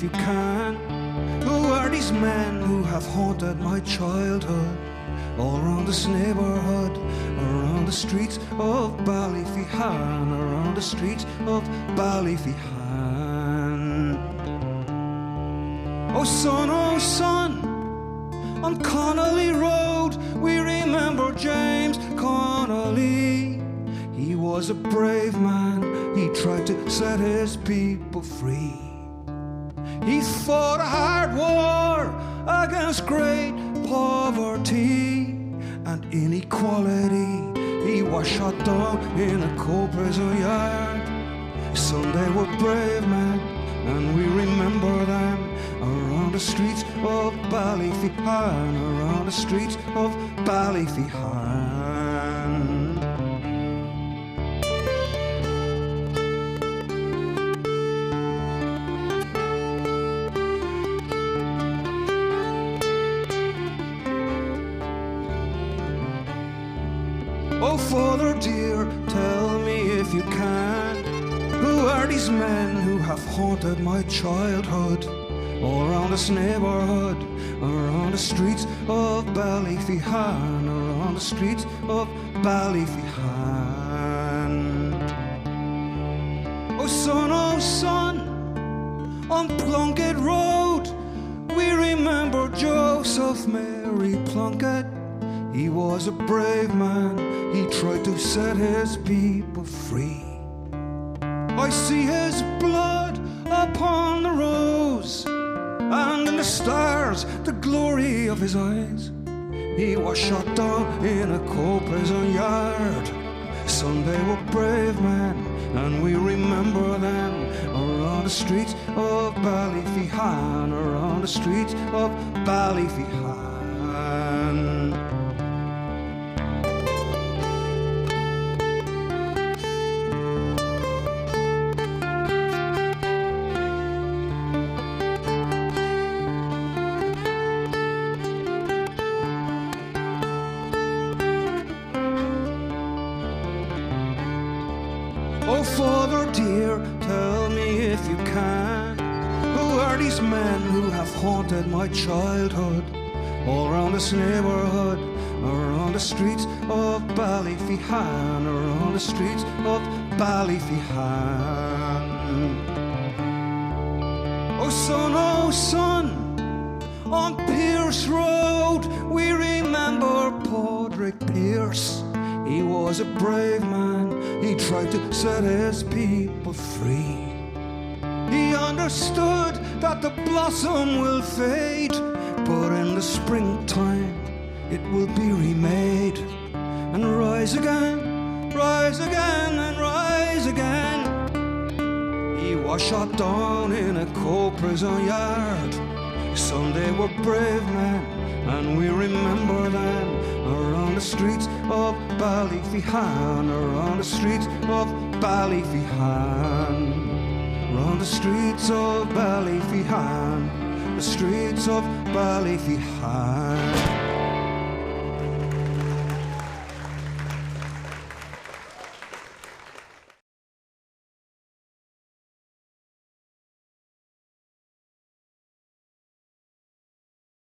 if you can. Who are these men who have haunted my childhood? All around this neighborhood, around the streets of Buaichphointí, around the streets of Buaichphointí. Oh son, on Connolly Road, we remember James Connolly. He was a brave man, he tried to set his people free. He fought a hard war against great poverty and inequality. He was shot down in a cold prison yard. Some they were brave men, and we remember them around the streets of Buaichphointí, around the streets of Buaichphointí. Oh, Father dear, tell me if you can, who are these men who have haunted my childhood? All around this neighborhood, around the streets of Buaichphointí, around the streets of Buaichphointí. Oh son, on Plunkett Road, we remember Joseph Mary Plunkett. He was a brave man, he tried to set his people free. I see his blood upon the rose, and in the stars the glory of his eyes. He was shot down in a cold prison yard. Some they were brave men, and we remember them around the streets of Buaichphointí, around the streets of Buaichphointí. Oh, Father dear, tell me if you can, who are these men who have haunted my childhood? All around this neighborhood, around the streets of Buaichphointí, around the streets of Buaichphointí. Oh son, on Pierce Road, we remember Padraig Pearse. He was a brave man, he tried to set his people free. He understood that the blossom will fade, but in the springtime it will be remade and rise again, and rise again. He was shot down in a cold prison yard. Some they were brave men, and we remember them around the streets of Buaichphointí, around the streets of Buaichphointí, around the streets of Buaichphointí, the streets of Buaichphointí.